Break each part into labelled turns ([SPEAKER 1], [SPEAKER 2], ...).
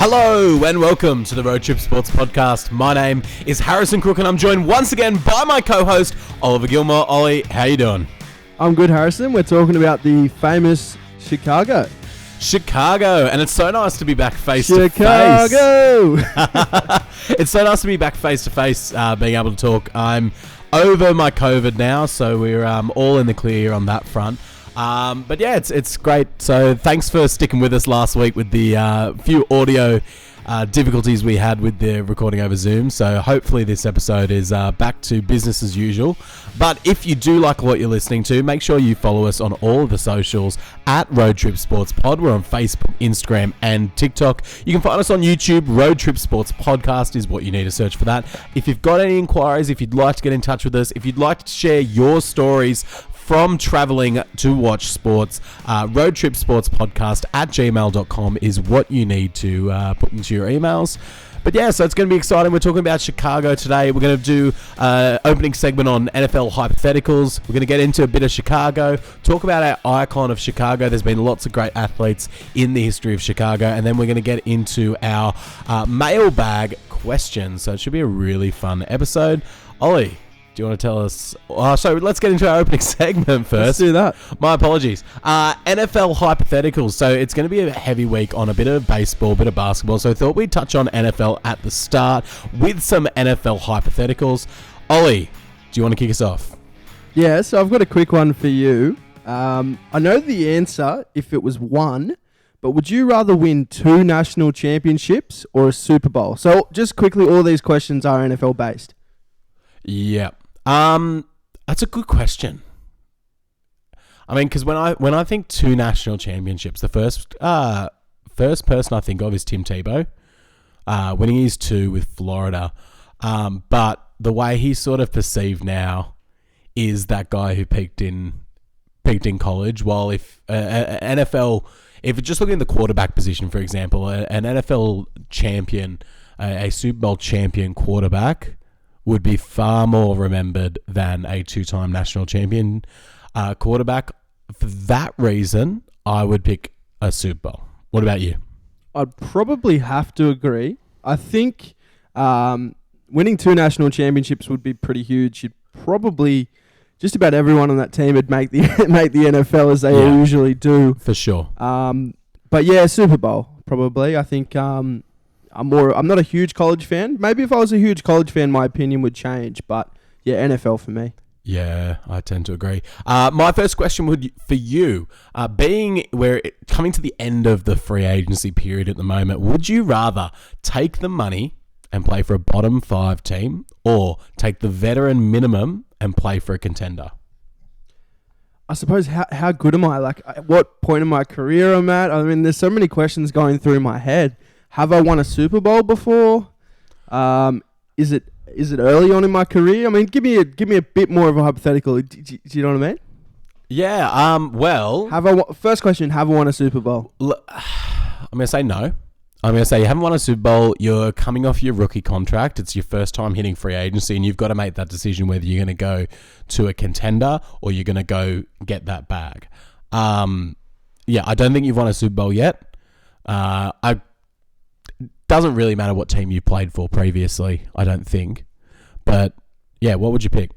[SPEAKER 1] Hello and welcome to the Road Trip Sports Podcast. My name is Harrison Crook and I'm joined once again by my co-host Oliver Gilmour. Ollie, how you doing?
[SPEAKER 2] I'm good, Harrison. We're talking about the famous Chicago,
[SPEAKER 1] and it's so nice to be back face to face.
[SPEAKER 2] Chicago!
[SPEAKER 1] It's so nice to be back face to face, being able to talk. I'm over my COVID now, so we're all in the clear on that front. But yeah, it's great. So thanks for sticking with us last week with the few audio difficulties we had with the recording over Zoom. So hopefully this episode is back to business as usual. But if you do like what you're listening to, make sure you follow us on all of the socials at Road Trip Sports Pod. We're on Facebook, Instagram, and TikTok. You can find us on YouTube. Road Trip Sports Podcast is what you need to search for that. If you've got any inquiries, if you'd like to get in touch with us, if you'd like to share your stories from traveling to watch sports, roadtripsportspodcast at gmail.com is what you need to put into your emails. But yeah, so it's going to be exciting. We're talking about Chicago today. We're going to do opening segment on NFL hypotheticals. We're going to get into a bit of Chicago, talk about our icon of Chicago. There's been lots of great athletes in the history of Chicago. And then we're going to get into our mailbag questions. So it should be a really fun episode. Ollie, do you want to tell us? So let's get into our opening segment first.
[SPEAKER 2] Let's do that.
[SPEAKER 1] My apologies. NFL hypotheticals. So it's going to be a heavy week on a bit of baseball, a bit of basketball. So I thought we'd touch on NFL at the start with some NFL hypotheticals. Ollie, do you want to kick us off?
[SPEAKER 2] Yeah, so I've got a quick one for you. I know the answer if it was one, but would you rather win 2 national championships or a Super Bowl? So just quickly, all these questions are NFL based.
[SPEAKER 1] Yeah. That's a good question. I mean, because when I think 2 national championships, the first person I think of is Tim Tebow, winning his 2 with Florida. But the way he's sort of perceived now is that guy who peaked in college. While if NFL, if you're just looking at the quarterback position, for example, an NFL champion, a Super Bowl champion quarterback would be far more remembered than a 2-time national champion quarterback. For that reason, I would pick a Super Bowl. What about you?
[SPEAKER 2] I'd probably have to agree. I think winning 2 national championships would be pretty huge. You'd probably, just about everyone on that team would make the NFL as they all usually do.
[SPEAKER 1] For sure.
[SPEAKER 2] But yeah, Super Bowl, probably. I think I'm not a huge college fan. Maybe if I was a huge college fan, my opinion would change. But yeah, NFL for me.
[SPEAKER 1] Yeah, I tend to agree. My first question would for you, being coming to the end of the free agency period at the moment, would you rather take the money and play for a bottom 5 team, or take the veteran minimum and play for a contender?
[SPEAKER 2] I suppose how good am I? Like, at what point in my career I'm at? I mean, there's so many questions going through my head. Have I won a Super Bowl before? Is it early on in my career? I mean, give me a bit more of a hypothetical. Do you know what I mean?
[SPEAKER 1] Yeah. Well,
[SPEAKER 2] first question: have I won a Super Bowl?
[SPEAKER 1] I'm gonna say no. I'm gonna say you haven't won a Super Bowl. You're coming off your rookie contract. It's your first time hitting free agency, and you've got to make that decision whether you're gonna go to a contender or you're gonna go get that bag. Yeah, I don't think you've won a Super Bowl yet. Doesn't really matter what team you played for previously, I don't think. But yeah, what would you pick?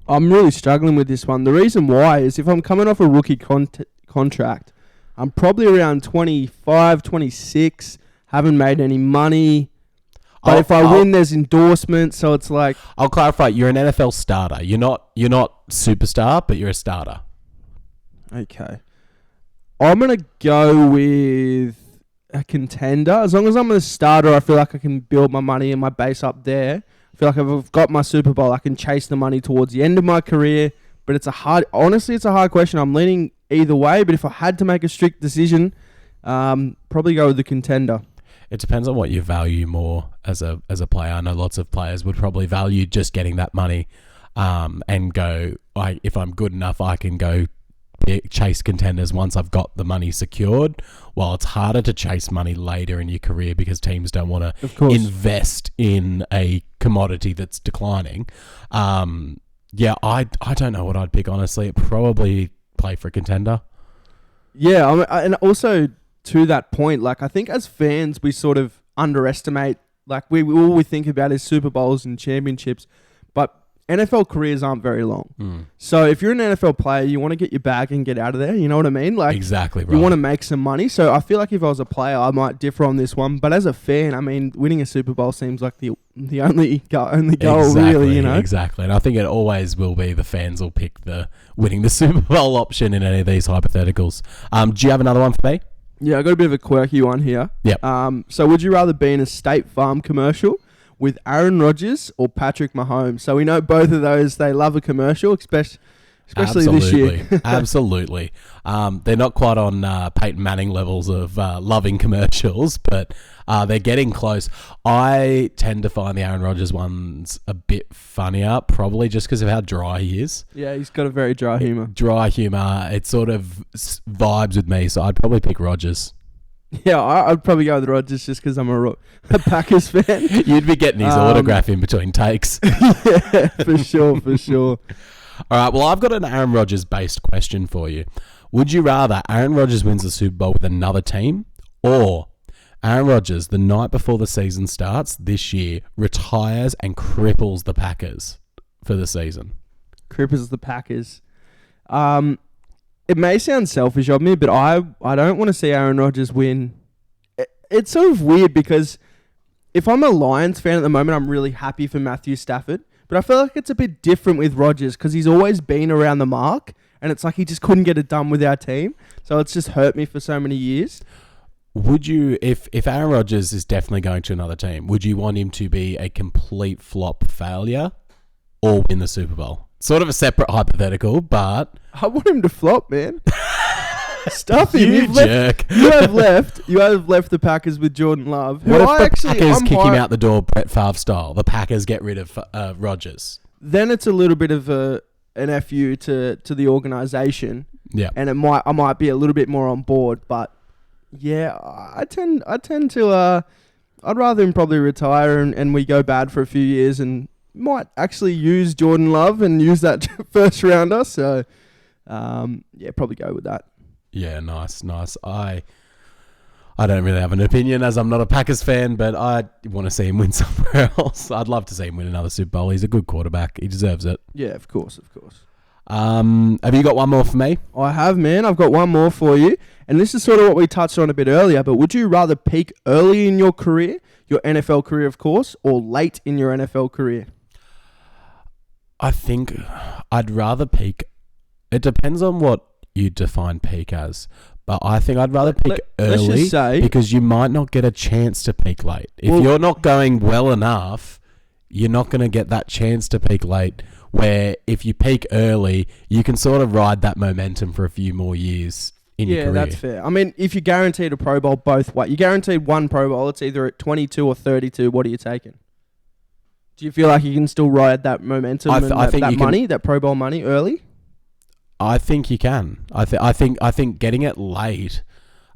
[SPEAKER 2] I'm really struggling with this one. The reason why is if I'm coming off a rookie contract, I'm probably around 25, 26, haven't made any money. But if I win, there's endorsements, so it's like...
[SPEAKER 1] I'll clarify, you're an NFL starter. You're not superstar, but you're a starter.
[SPEAKER 2] Okay. I'm going to go with a contender. As long as I'm a starter, I feel like I can build my money and my base up there. I feel like if I've got my Super Bowl, I can chase the money towards the end of my career. But it's a hard question. I'm leaning either way, but if I had to make a strict decision, probably go with the contender.
[SPEAKER 1] It depends on what you value more as a player. I know lots of players would probably value just getting that money and go, if I'm good enough, I can go chase contenders once I've got the money secured. While it's harder to chase money later in your career because teams don't want to invest in a commodity that's declining. Yeah, I don't know what I'd pick, honestly. It'd probably play for a contender.
[SPEAKER 2] Yeah, and also to that point, like I think as fans we sort of underestimate. Like all we think about is Super Bowls and championships, but NFL careers aren't very long. So if you're an NFL player, you want to get your bag and get out of there. You know what I mean? Like
[SPEAKER 1] exactly right.
[SPEAKER 2] You want to make some money. So I feel like if I was a player, I might differ on this one. But as a fan, I mean, winning a Super Bowl seems like the only goal, really. You know,
[SPEAKER 1] exactly. And I think it always will be the fans will pick the winning the Super Bowl option in any of these hypotheticals. Do you have another one for me?
[SPEAKER 2] Yeah, I got a bit of a quirky one here.
[SPEAKER 1] Yep.
[SPEAKER 2] So would you rather be in a State Farm commercial with Aaron Rodgers or Patrick Mahomes? So we know both of those, they love a commercial, especially this year.
[SPEAKER 1] Absolutely. They're not quite on Peyton Manning levels of loving commercials, but they're getting close. I tend to find the Aaron Rodgers ones a bit funnier, probably just because of how dry he is.
[SPEAKER 2] Yeah, he's got a very dry humour.
[SPEAKER 1] It sort of vibes with me, so I'd probably pick Rodgers.
[SPEAKER 2] Yeah, I'd probably go with Rodgers just because I'm a Packers fan.
[SPEAKER 1] You'd be getting his autograph in between takes.
[SPEAKER 2] Yeah, for sure.
[SPEAKER 1] All right, well, I've got an Aaron Rodgers-based question for you. Would you rather Aaron Rodgers wins the Super Bowl with another team, or Aaron Rodgers, the night before the season starts this year, retires and cripples the Packers for the season?
[SPEAKER 2] Cripples the Packers. It may sound selfish of me, but I don't want to see Aaron Rodgers win. It's sort of weird because if I'm a Lions fan at the moment, I'm really happy for Matthew Stafford. But I feel like it's a bit different with Rodgers because he's always been around the mark, and it's like he just couldn't get it done with our team. So it's just hurt me for so many years.
[SPEAKER 1] Would you, if Aaron Rodgers is definitely going to another team, would you want him to be a complete flop failure or win the Super Bowl? Sort of a separate hypothetical, but
[SPEAKER 2] I want him to flop, man. Stuff him.
[SPEAKER 1] You jerk.
[SPEAKER 2] You have left the Packers with Jordan Love.
[SPEAKER 1] What if the Packers kick him out the door, Brett Favre style? The Packers get rid of Rodgers.
[SPEAKER 2] Then it's a little bit of an FU to the organisation.
[SPEAKER 1] Yeah,
[SPEAKER 2] and I might be a little bit more on board, but yeah, I tend to I'd rather him probably retire and we go bad for a few years and might actually use Jordan Love and use that first rounder. So yeah, probably go with that.
[SPEAKER 1] Yeah, nice. I don't really have an opinion as I'm not a Packers fan, but I want to see him win somewhere else. I'd love to see him win another Super Bowl. He's a good quarterback. He deserves it.
[SPEAKER 2] Yeah, of course.
[SPEAKER 1] Have you got one more for me?
[SPEAKER 2] I have, man. I've got one more for you. And this is sort of what we touched on a bit earlier, but would you rather peak early in your career, your NFL career, of course, or late in your NFL career?
[SPEAKER 1] I think I'd rather peak. It depends on what you define peak as. But I think I'd rather peak early because you might not get a chance to peak late. If you're not going well enough, you're not going to get that chance to peak late. Where if you peak early, you can sort of ride that momentum for a few more years in your career.
[SPEAKER 2] Yeah, that's fair. I mean, if you're guaranteed a Pro Bowl both ways, you're guaranteed one Pro Bowl, it's either at 22 or 32, what are you taking? Do you feel like you can still ride that momentum that Pro Bowl money early?
[SPEAKER 1] I think you can. I think getting it late,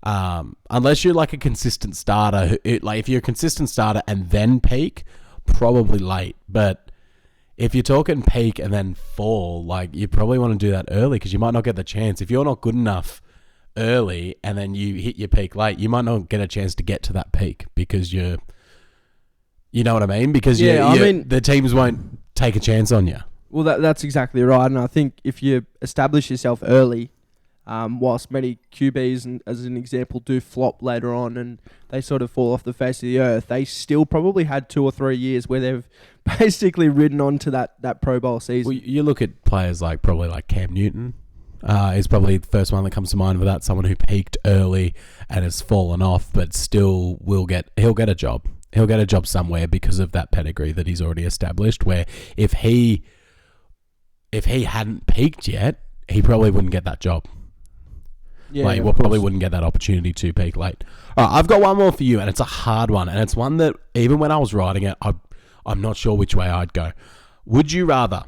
[SPEAKER 1] unless you're like a consistent starter, like if you're a consistent starter and then peak, probably late. But if you're talking peak and then fall, like you probably want to do that early because you might not get the chance. If you're not good enough early and then you hit your peak late, you might not get a chance to get to that peak because you know what I mean? Because the teams won't take a chance on you.
[SPEAKER 2] Well, that's exactly right. And I think if you establish yourself early, whilst many QBs, and as an example, do flop later on and they sort of fall off the face of the earth, they still probably had 2 or 3 years where they've basically ridden on to that Pro Bowl season.
[SPEAKER 1] Well, you look at players like Cam Newton is probably the first one that comes to mind for that. Someone who peaked early and has fallen off, but still he'll get a job. He'll get a job somewhere because of that pedigree that he's already established. Where if he hadn't peaked yet, he probably wouldn't get that job. Yeah, probably wouldn't get that opportunity to peak late. All right, I've got one more for you, and it's a hard one, and it's one that even when I was writing it, I'm not sure which way I'd go. Would you rather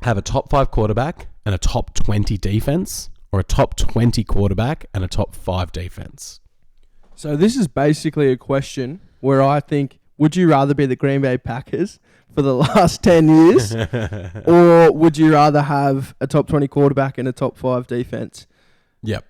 [SPEAKER 1] have a top 5 quarterback and a top 20 defense, or a top 20 quarterback and a top 5 defense?
[SPEAKER 2] So this is basically a question where I think, would you rather be the Green Bay Packers for the last 10 years, or would you rather have a top 20 quarterback and a top 5 defense?
[SPEAKER 1] Yep.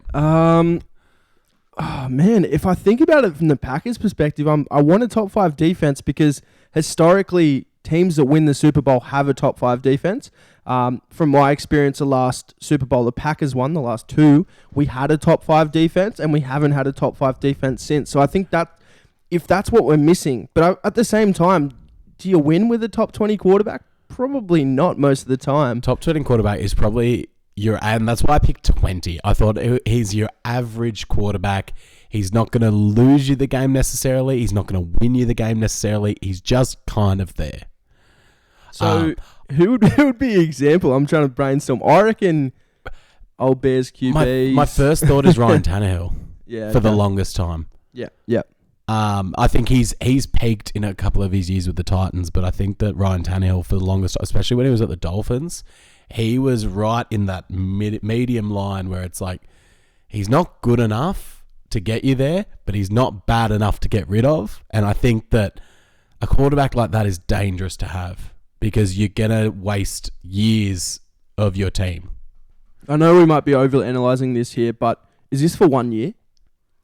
[SPEAKER 2] Oh, man, if I think about it from the Packers' perspective, I want a top 5 defense because historically, teams that win the Super Bowl have a top 5 defense. From my experience, the last Super Bowl, the Packers won. The last 2, we had a top 5 defense, and we haven't had a top 5 defense since. So I think that if that's what we're missing, but at the same time, do you win with a top 20 quarterback? Probably not most of the time.
[SPEAKER 1] Top 20 quarterback is probably and that's why I picked 20. I thought he's your average quarterback. He's not going to lose you the game necessarily. He's not going to win you the game necessarily. He's just kind of there.
[SPEAKER 2] So who would be an example? I'm trying to brainstorm. I reckon old Bears QB.
[SPEAKER 1] My first thought is Ryan Tannehill. For the longest time.
[SPEAKER 2] Yeah.
[SPEAKER 1] I think he's peaked in a couple of his years with the Titans, but I think that Ryan Tannehill for the longest, especially when he was at the Dolphins, he was right in that medium line where it's like he's not good enough to get you there, but he's not bad enough to get rid of. And I think that a quarterback like that is dangerous to have because you're going to waste years of your team.
[SPEAKER 2] I know we might be overanalyzing this here, but is this for 1 year?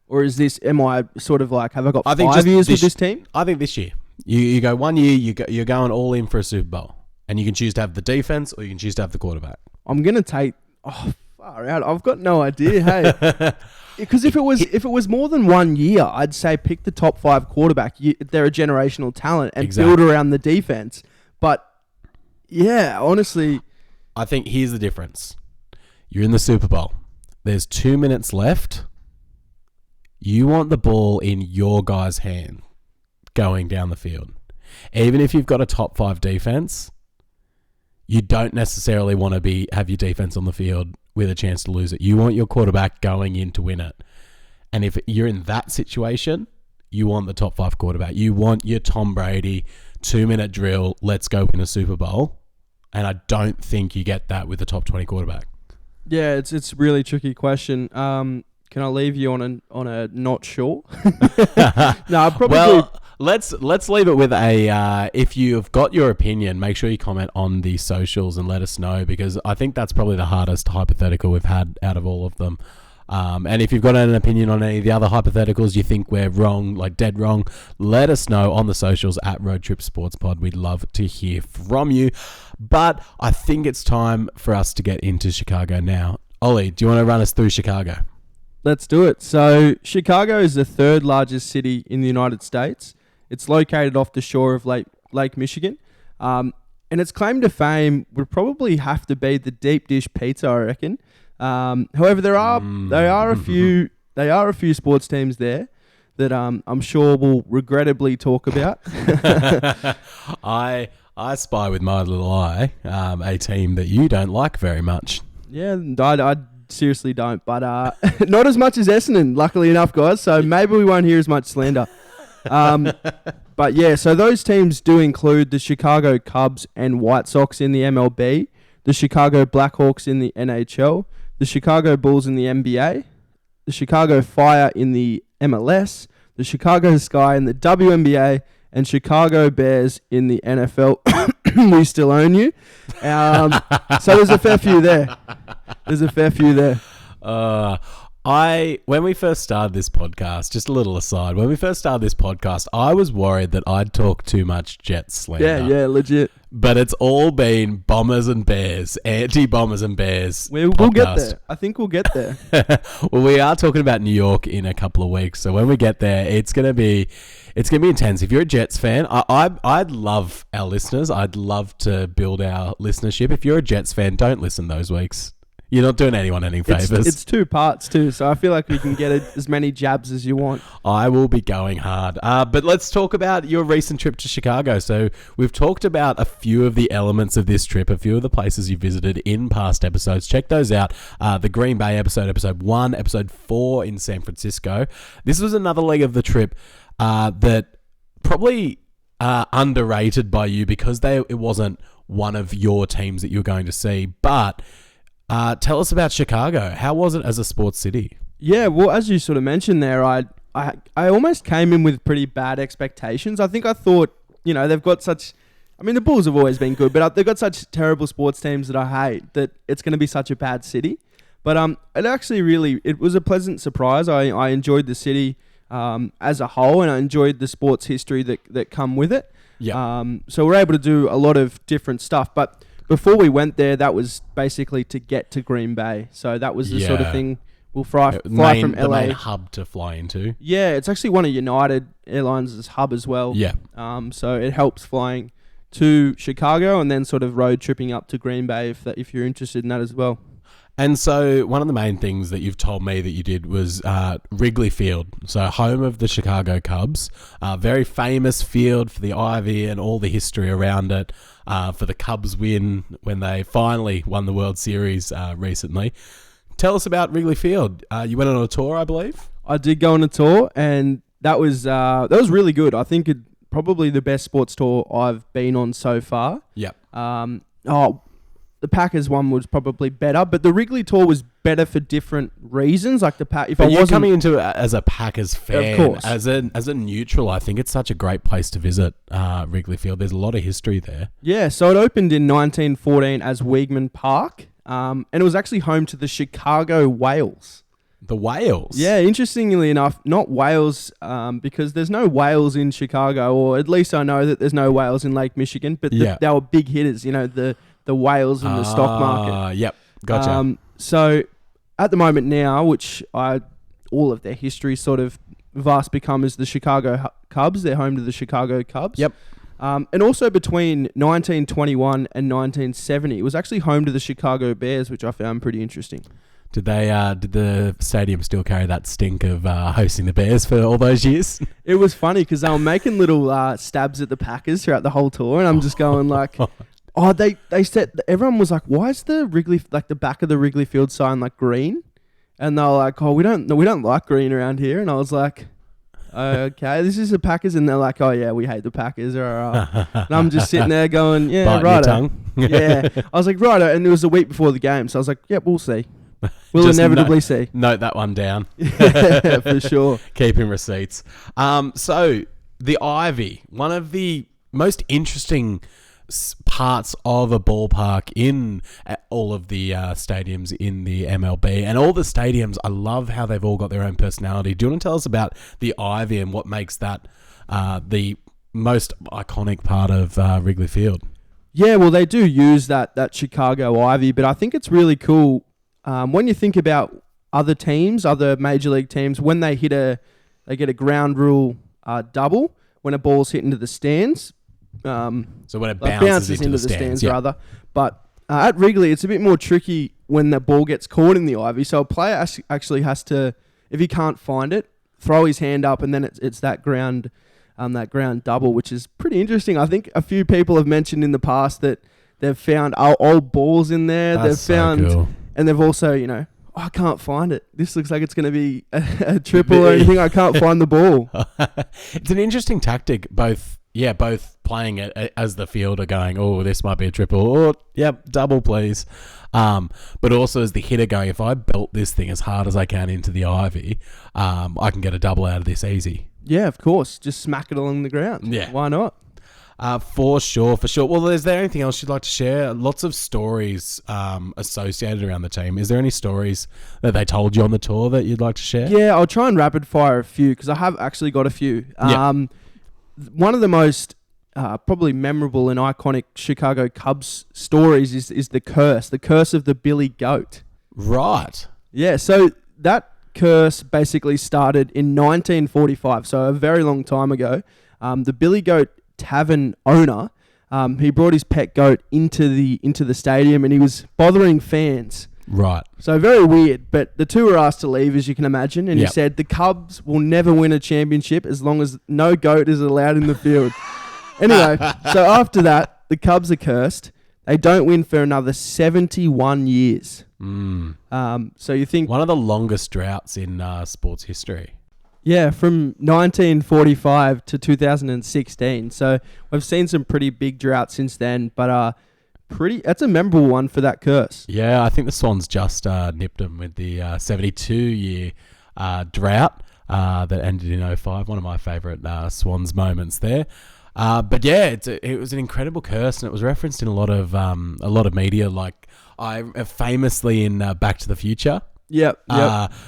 [SPEAKER 2] Or is this, am I sort of like, have I got 5 years with this team?
[SPEAKER 1] I think this year. You go 1 year, you're going all in for a Super Bowl. And you can choose to have the defense or you can choose to have the quarterback. I'm
[SPEAKER 2] going to take... Oh, far out. I've got no idea, hey. Because if it was more than 1 year, I'd say pick the top 5 quarterback. They're a generational talent and build around the defense. But, yeah, honestly...
[SPEAKER 1] I think here's the difference. You're in the Super Bowl. There's 2 minutes left. You want the ball in your guy's hand going down the field. Even if you've got a top 5 defense, you don't necessarily want to have your defense on the field with a chance to lose it. You want your quarterback going in to win it. And if you're in that situation, you want the top 5 quarterback. You want your Tom Brady 2-minute drill, let's go win a Super Bowl. And I don't think you get that with the top 20 quarterback.
[SPEAKER 2] Yeah, it's a really tricky question. Can I leave you on a not sure? No, probably.
[SPEAKER 1] Well, let's leave it with a. If you've got your opinion, make sure you comment on the socials and let us know because I think that's probably the hardest hypothetical we've had out of all of them. And if you've got an opinion on any of the other hypotheticals you think we're wrong, like dead wrong, let us know on the socials at roadtripsportspod. We'd love to hear from you. But I think it's time for us to get into Chicago now. Ollie, do you want to run us through Chicago?
[SPEAKER 2] Let's do it. So Chicago is the 3rd largest city in the United States. It's located off the shore of Lake Michigan. And its claim to fame would probably have to be the deep dish pizza, I reckon. However, there are a few sports teams there that I'm sure we'll regrettably talk about.
[SPEAKER 1] I spy with my little eye a team that you don't like very much.
[SPEAKER 2] Yeah, I seriously don't, but not as much as Essendon, luckily enough, guys. So maybe we won't hear as much slander. But yeah, so those teams do include the Chicago Cubs and White Sox in the MLB, the Chicago Blackhawks in the NHL, the Chicago Bulls in the NBA, the Chicago Fire in the MLS, the Chicago Sky in the WNBA, and Chicago Bears in the NFL. We still own you. So there's a fair few there.
[SPEAKER 1] When we first started this podcast, just a little aside, when we first started this podcast, I was worried that I'd talk too much Jets slander.
[SPEAKER 2] Yeah, legit.
[SPEAKER 1] But it's all been Bombers and Bears, anti-Bombers and Bears.
[SPEAKER 2] We'll get there. I think we'll get there.
[SPEAKER 1] Well, we are talking about New York in a couple of weeks, so when we get there, it's gonna be intense. If you're a Jets fan, I'd love our listeners. I'd love to build our listenership. If you're a Jets fan, don't listen those weeks. You're not doing anyone any favours.
[SPEAKER 2] It's 2 parts too, so I feel like we can get as many jabs as you want.
[SPEAKER 1] I will be going hard. But let's talk about your recent trip to Chicago. So we've talked about a few of the elements of this trip, a few of the places you visited in past episodes. Check those out. The Green Bay episode 1, episode 4 in San Francisco. This was another leg of the trip that probably underrated by you because it wasn't one of your teams that you were going to see, but... tell us about Chicago. How was it as a sports city?
[SPEAKER 2] Yeah, well, as you sort of mentioned there, I almost came in with pretty bad expectations. I thought, they've got such... I mean, the Bulls have always been good, but they've got such terrible sports teams that I hate that it's going to be such a bad city. But it was a pleasant surprise. I enjoyed the city as a whole, and I enjoyed the sports history that come with it.
[SPEAKER 1] Yeah.
[SPEAKER 2] So we're able to do a lot of different stuff. But before we went there, that was basically to get to Green Bay. So that was the sort of thing. We'll fly from LA.
[SPEAKER 1] The main hub to fly into.
[SPEAKER 2] Yeah, it's actually one of United Airlines' hub as well.
[SPEAKER 1] Yeah.
[SPEAKER 2] So it helps flying to Chicago and then sort of road tripping up to Green Bay if you're interested in that as well.
[SPEAKER 1] And so one of the main things that you've told me that you did was Wrigley Field, so home of the Chicago Cubs, very famous field for the Ivy and all the history around it, for the Cubs win when they finally won the World Series recently. Tell us about Wrigley Field. You went on a tour, I believe?
[SPEAKER 2] I did go on a tour, and that was really good. I think it probably the best sports tour I've been on so far.
[SPEAKER 1] Yep.
[SPEAKER 2] The Packers one was probably better, but the Wrigley tour was better for different reasons. Like
[SPEAKER 1] you're coming into it as a Packers fan,
[SPEAKER 2] of course.
[SPEAKER 1] As a neutral, I think it's such a great place to visit Wrigley Field. There's a lot of history there.
[SPEAKER 2] Yeah, so it opened in 1914 as Weeghman Park, and it was actually home to the Chicago Whales.
[SPEAKER 1] The Whales?
[SPEAKER 2] Yeah, interestingly enough, not whales, because there's no whales in Chicago, or at least I know that there's no whales in Lake Michigan, but they were big hitters, the whales in the stock market.
[SPEAKER 1] Yep, gotcha.
[SPEAKER 2] So at the moment now, which all of their history sort of vast become is the Chicago Cubs. They're home to the Chicago Cubs.
[SPEAKER 1] Yep.
[SPEAKER 2] And also between 1921 and 1970, it was actually home to the Chicago Bears, which I found pretty interesting.
[SPEAKER 1] Did the stadium still carry that stink of hosting the Bears for all those years?
[SPEAKER 2] It was funny because they were making little stabs at the Packers throughout the whole tour, and I'm just going like, they said everyone was like, why is the back of the Wrigley Field sign like green? And they were like, we don't like green around here. And I was like, okay, this is the Packers, and they're like, oh yeah, we hate the Packers. And I'm just sitting there going, yeah, right. Yeah, I was like, right. And it was a week before the game, so I was like, yep, we'll see. We'll inevitably see.
[SPEAKER 1] Note that one down.
[SPEAKER 2] Yeah, for sure.
[SPEAKER 1] Keeping receipts. So the Ivy, one of the most interesting parts of a ballpark in all of the stadiums in the MLB, and all the stadiums, I love how they've all got their own personality. Do you want to tell us about the Ivy and what makes that the most iconic part of Wrigley Field? Yeah,
[SPEAKER 2] well, they do use that Chicago Ivy, but I think it's really cool when you think about other teams, other major league teams, when they get a ground rule double when a ball's hit into the stands.
[SPEAKER 1] So when it bounces into the stands,
[SPEAKER 2] rather. But at Wrigley, it's a bit more tricky when the ball gets caught in the Ivy. So a player actually has to, if he can't find it, throw his hand up, and then it's that ground double, which is pretty interesting. I think a few people have mentioned in the past that they've found old balls in there.
[SPEAKER 1] That's
[SPEAKER 2] they've found,
[SPEAKER 1] so cool.
[SPEAKER 2] And they've also, I can't find it. This looks like it's going to be a triple or anything. I can't find the ball.
[SPEAKER 1] It's an interesting tactic, both playing it as the fielder going, oh, this might be a triple, or, yep, double, please. But also as the hitter going, if I belt this thing as hard as I can into the Ivy, I can get a double out of this easy.
[SPEAKER 2] Yeah, of course. Just smack it along the ground.
[SPEAKER 1] Yeah.
[SPEAKER 2] Why not?
[SPEAKER 1] For sure. Well, is there anything else you'd like to share? Lots of stories associated around the team. Is there any stories that they told you on the tour that you'd like to share?
[SPEAKER 2] Yeah, I'll try and rapid fire a few because I have actually got a few. One of the most probably memorable and iconic Chicago Cubs stories is the curse of the Billy Goat.
[SPEAKER 1] Right.
[SPEAKER 2] Yeah, so that curse basically started in 1945, so a very long time ago. The Billy Goat tavern owner, he brought his pet goat into the stadium, and he was bothering fans.
[SPEAKER 1] Right.
[SPEAKER 2] So very weird, but the two were asked to leave, as you can imagine, and he said the Cubs will never win a championship as long as no goat is allowed in the field. Anyway, so after that, the Cubs are cursed. They don't win for another 71 years. So you think...
[SPEAKER 1] one of the longest droughts in sports history.
[SPEAKER 2] Yeah, from 1945 to 2016. So we've seen some pretty big droughts since then, but that's a memorable one for that curse.
[SPEAKER 1] Yeah, I think the Swans just nipped them with the 72-year drought that ended in 2005. One of my favourite Swans moments there. But yeah, it was an incredible curse, and it was referenced in a lot of media. Like, famously in Back to the Future.
[SPEAKER 2] Yep.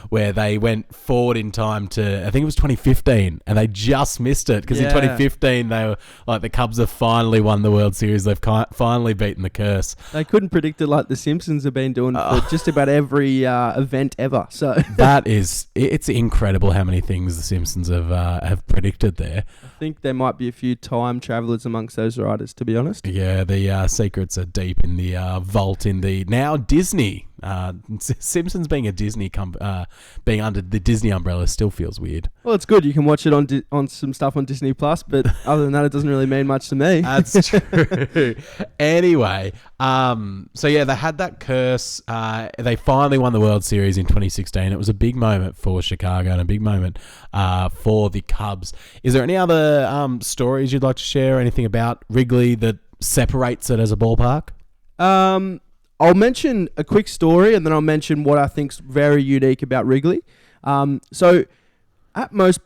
[SPEAKER 1] Where they went forward in time to, I think it was 2015, and they just missed it because in 2015 they were like, the Cubs have finally won the World Series. They've finally beaten the curse.
[SPEAKER 2] They couldn't predict it like the Simpsons have been doing for just about every event ever. So
[SPEAKER 1] it's incredible how many things the Simpsons have predicted there.
[SPEAKER 2] I think there might be a few time travelers amongst those writers, to be honest.
[SPEAKER 1] Yeah, the secrets are deep in the vault in the now Disney. Simpsons being a Disney being under the Disney umbrella still feels weird.
[SPEAKER 2] Well, it's good. You can watch it on some stuff on Disney Plus, but other than that, it doesn't really mean much to me.
[SPEAKER 1] That's true. Anyway, so yeah, they had that curse. They finally won the World Series in 2016. It was a big moment for Chicago and a big moment for the Cubs. Is there any other stories you'd like to share? Anything about Wrigley that separates it as a ballpark?
[SPEAKER 2] I'll mention a quick story, and then I'll mention what I think's very unique about Wrigley. So at most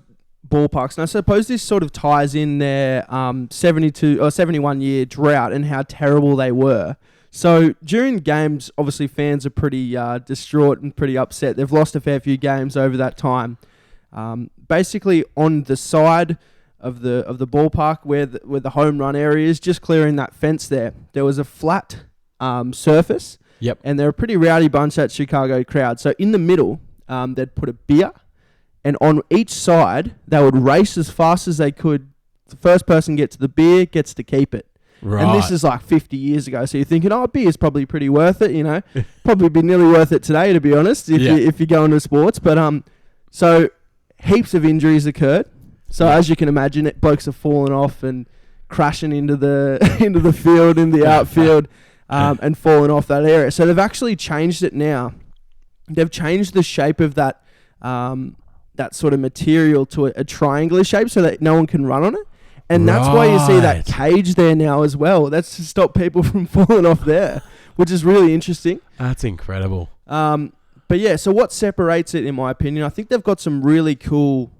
[SPEAKER 2] ballparks, and I suppose this sort of ties in their 72 or 71 year drought and how terrible they were. So during games, obviously fans are pretty distraught and pretty upset. They've lost a fair few games over that time. Basically, on the side of the ballpark where the home run area is, just clearing that fence there was a flat surface.
[SPEAKER 1] Yep.
[SPEAKER 2] And they're a pretty rowdy bunch, that Chicago crowd. So in the middle, they'd put a beer, and on each side, they would race as fast as they could. The first person gets the beer gets to keep it.
[SPEAKER 1] Right.
[SPEAKER 2] And this is like 50 years ago. So you're thinking, beer's probably pretty worth it, you know. Probably be nearly worth it today, to be honest, if you go into sports. But so heaps of injuries occurred. So as you can imagine, blokes are falling off and crashing into the field, in the outfield. And falling off that area. So they've actually changed it now. They've changed the shape of that sort of material to a triangular shape so that no one can run on it. And that's why you see that cage there now as well. That's to stop people from falling off there, which is really interesting.
[SPEAKER 1] That's incredible.
[SPEAKER 2] But yeah, so what separates it, in my opinion, I think they've got some really cool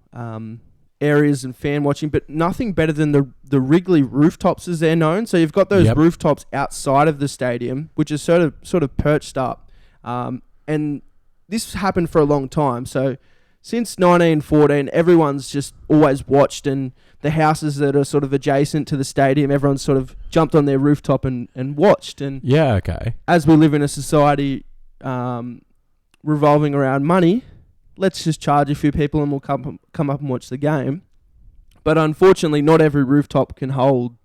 [SPEAKER 2] areas and fan watching, but nothing better than the Wrigley rooftops, as they're known. So you've got those rooftops outside of the stadium, which is sort of perched up. And this happened for a long time. So since 1914, everyone's just always watched, and the houses that are sort of adjacent to the stadium, everyone's sort of jumped on their rooftop and watched. And
[SPEAKER 1] yeah, okay.
[SPEAKER 2] As we live in a society revolving around money, let's just charge a few people and we'll come up and watch the game. But unfortunately, not every rooftop can hold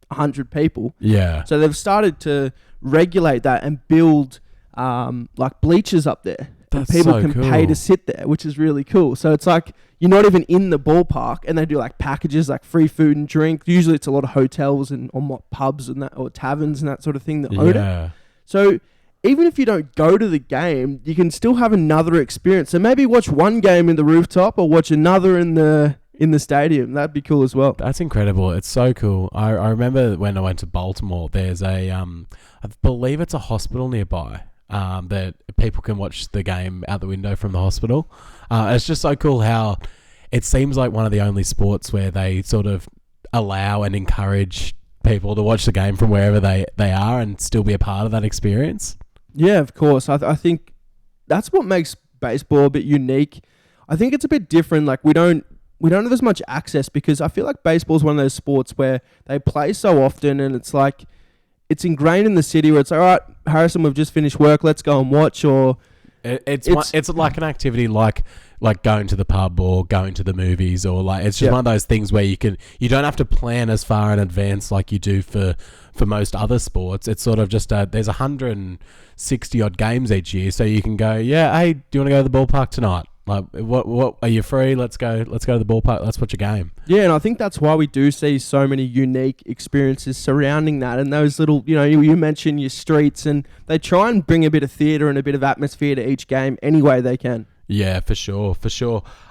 [SPEAKER 2] 100 people.
[SPEAKER 1] Yeah.
[SPEAKER 2] So they've started to regulate that and build like bleachers up there.
[SPEAKER 1] That's
[SPEAKER 2] and people
[SPEAKER 1] so
[SPEAKER 2] can
[SPEAKER 1] cool.
[SPEAKER 2] pay to sit there, which is really cool. So it's like you're not even in the ballpark, and they do like packages like free food and drink. Usually it's a lot of hotels and or pubs and that, or taverns and that sort of thing that own it. So even if you don't go to the game, you can still have another experience. So maybe watch one game in the rooftop or watch another in the stadium. That'd be cool as well.
[SPEAKER 1] That's incredible. It's so cool. I remember when I went to Baltimore, there's a, I believe it's a hospital nearby that people can watch the game out the window from the hospital. It's just so cool how it seems like one of the only sports where they sort of allow and encourage people to watch the game from wherever they are and still be a part of that experience. Yeah,
[SPEAKER 2] of course. I think that's what makes baseball a bit unique. I think it's a bit different. Like we don't have as much access because I feel like baseball is one of those sports where they play so often, and it's like it's ingrained in the city where it's like, all right, Harrison, we've just finished work, let's go and watch. Or
[SPEAKER 1] it's like an activity like going to the pub or going to the movies, or like it's just one of those things where you don't have to plan as far in advance like you do for most other sports. It's sort of just there's 160 odd games each year, so you can go, hey, do you want to go to the ballpark tonight? Like, what are you free? Let's go to the ballpark. Let's watch a game. Yeah,
[SPEAKER 2] and I think that's why we do see so many unique experiences surrounding that, and those little, you mentioned your streets, and they try and bring a bit of theatre and a bit of atmosphere to each game any way they can.
[SPEAKER 1] Yeah, for sure.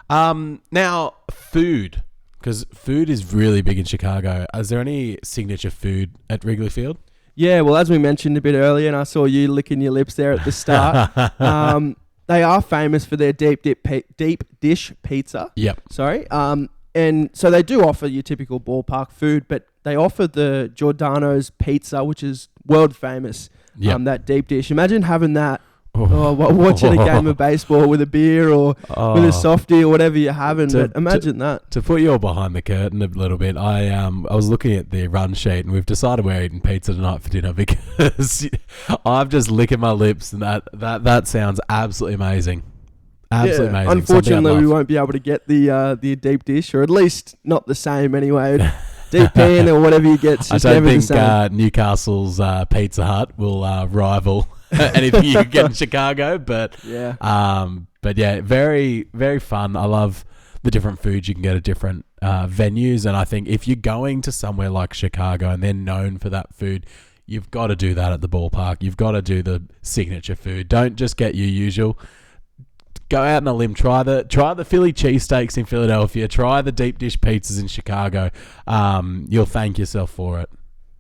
[SPEAKER 1] Now, food, because food is really big in Chicago. Is there any signature food at Wrigley Field?
[SPEAKER 2] Yeah, well, as we mentioned a bit earlier, and I saw you licking your lips there at the start, they are famous for their deep dish pizza.
[SPEAKER 1] Yep.
[SPEAKER 2] Sorry. And so they do offer your typical ballpark food, but they offer the Giordano's pizza, which is world famous.
[SPEAKER 1] Yep.
[SPEAKER 2] that deep dish. Imagine having that. Watching a game of baseball with a beer or with a softie or whatever you're having. But imagine that.
[SPEAKER 1] To put you all behind the curtain a little bit, I was looking at the run sheet and we've decided we're eating pizza tonight for dinner because I'm just licking my lips and that sounds absolutely amazing. Absolutely amazing.
[SPEAKER 2] Unfortunately, we won't be able to get the deep dish, or at least not the same anyway. Deep pan or whatever you get.
[SPEAKER 1] I don't think Newcastle's Pizza Hut will rival anything you can get in Chicago, but very, very fun. I love the different foods you can get at different venues, and I think if you're going to somewhere like Chicago and they're known for that food, you've got to do that at the ballpark. You've got to do the signature food. Don't just get your usual. Go out on a limb. Try the Philly cheesesteaks in Philadelphia. Try the deep dish pizzas in Chicago. You'll thank yourself for it.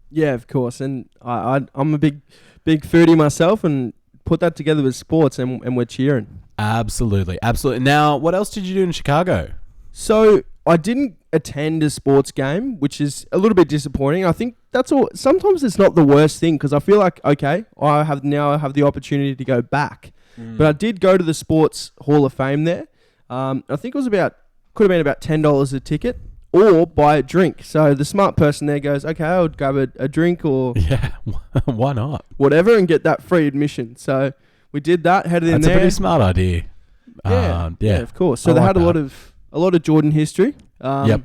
[SPEAKER 2] Yeah, of course. And I'm a big foodie myself, and put that together with sports, and we're cheering.
[SPEAKER 1] Absolutely. Now, what else did you do in Chicago?
[SPEAKER 2] So I didn't attend a sports game, which is a little bit disappointing. I think that's all. Sometimes it's not the worst thing because I feel like, okay, I have the opportunity to go back. But I did go to the Sports Hall of Fame there. I think it was could have been about $10 a ticket, or buy a drink. So the smart person there goes, okay, I would grab a drink or
[SPEAKER 1] why not?
[SPEAKER 2] Whatever, and get that free admission. So we did that, headed in there.
[SPEAKER 1] That's a pretty smart idea.
[SPEAKER 2] Yeah, of course. So they had a lot of Jordan history.
[SPEAKER 1] Yep.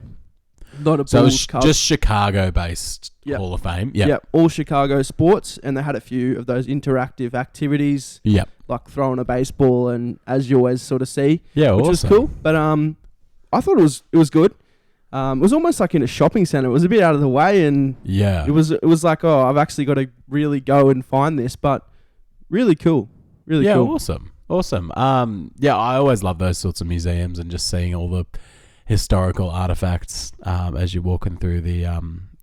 [SPEAKER 2] Lot of
[SPEAKER 1] so
[SPEAKER 2] Bulls
[SPEAKER 1] just Chicago-based Hall of Fame.
[SPEAKER 2] Yep, all Chicago sports, and they had a few of those interactive activities.
[SPEAKER 1] Yep.
[SPEAKER 2] Like throwing a baseball, and as you always sort of see,
[SPEAKER 1] which
[SPEAKER 2] was cool. But I thought it was good. It was almost like in a shopping center. It was a bit out of the way, and it was like, oh, I've actually got to really go and find this, but really cool, really cool.
[SPEAKER 1] Awesome. I always love those sorts of museums and just seeing all the historical artifacts as you're walking through the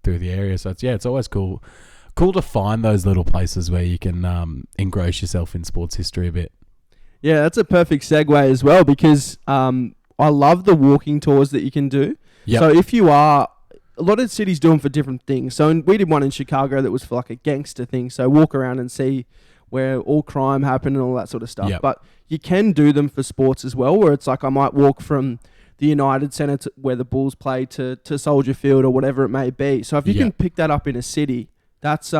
[SPEAKER 1] area. So it's always cool to find those little places where you can engross yourself in sports history a bit.
[SPEAKER 2] Yeah, that's a perfect segue as well, because I love the walking tours that you can do. Yep. So if you are, a lot of cities do them for different things. So we did one in Chicago that was for like a gangster thing. So walk around and see where all crime happened and all that sort of stuff.
[SPEAKER 1] Yep.
[SPEAKER 2] But you can do them for sports as well, where it's like I might walk from the United Center where the Bulls play to Soldier Field or whatever it may be. So if you can pick that up in a city, that's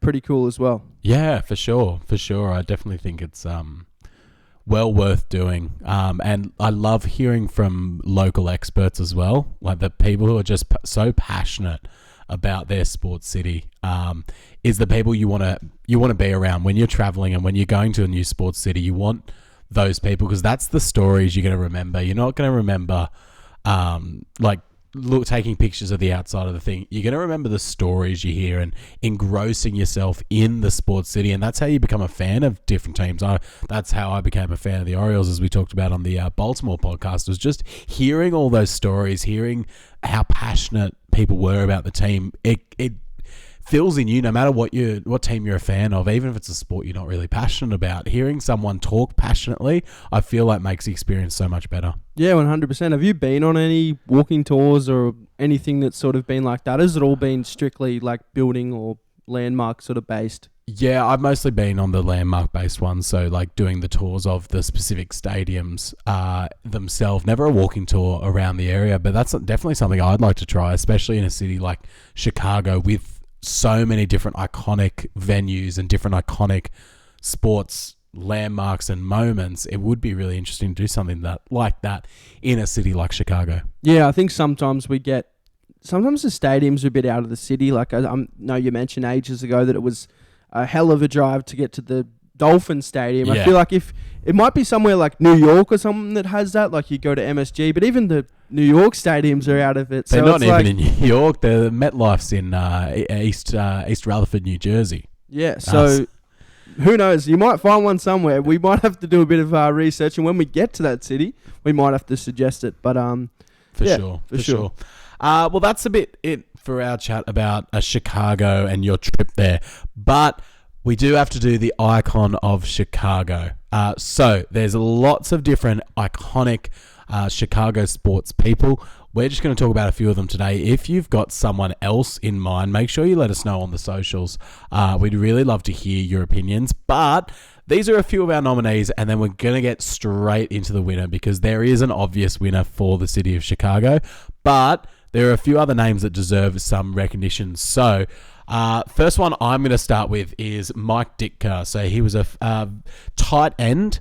[SPEAKER 2] pretty cool as well. Yeah,
[SPEAKER 1] for sure. I definitely think it's well worth doing. And I love hearing from local experts as well, like the people who are just so passionate about their sports city. Is the people you want to be around when you're traveling and when you're going to a new sports city. You want those people because that's the stories you're going to remember. You're not going to remember taking pictures of the outside of the thing. You're going to remember the stories you hear and engrossing yourself in the sports city, and that's how you become a fan of different teams. That's how I became a fan of the Orioles, as we talked about on the Baltimore podcast, was just hearing all those stories, hearing how passionate people were about the team. It fills in you no matter what team you're a fan of, even if it's a sport you're not really passionate about. Hearing someone talk passionately, I feel like makes the experience so much better.
[SPEAKER 2] Yeah, 100%. Have you been on any walking tours or anything that's sort of been like that? Has it all been strictly like building or landmark sort of based?
[SPEAKER 1] Yeah, I've mostly been on the landmark based ones, so like doing the tours of the specific stadiums themselves. Never a walking tour around the area, but that's definitely something I'd like to try, especially in a city like Chicago with so many different iconic venues and different iconic sports landmarks and moments. It would be really interesting to do something like that in a city like Chicago. Yeah, I think sometimes the stadiums are a bit out of the city. Like I know you mentioned ages ago that it was a hell of a drive to get to the Dolphin Stadium. Yeah. I feel like if it might be somewhere like New York or something that has that, like you go to MSG, but even the New York stadiums are out of it. They're not even in New York. The MetLife's in East Rutherford, New Jersey.
[SPEAKER 2] Yeah, so who knows? You might find one somewhere. We might have to do a bit of research, and when we get to that city, we might have to suggest it. But
[SPEAKER 1] for sure. Well, that's a bit it for our chat about Chicago and your trip there. But we do have to do the icon of Chicago. So there's lots of different iconic Chicago sports people. We're just going to talk about a few of them today. If you've got someone else in mind, make sure you let us know on the socials. We'd really love to hear your opinions. But these are a few of our nominees, and then we're going to get straight into the winner because there is an obvious winner for the city of Chicago. But there are a few other names that deserve some recognition. So, first one I'm going to start with is Mike Ditka. So he was a tight end,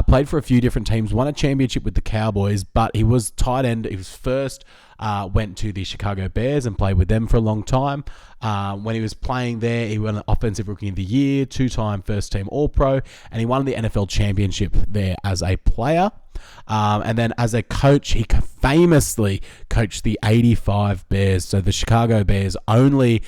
[SPEAKER 1] played for a few different teams, won a championship with the Cowboys, but he was tight end. He was first, went to the Chicago Bears and played with them for a long time. When he was playing there, he won an Offensive Rookie of the Year, 2-time first-team All-Pro, and he won the NFL championship there as a player. And then as a coach, he famously coached the 85 Bears, so the Chicago Bears' only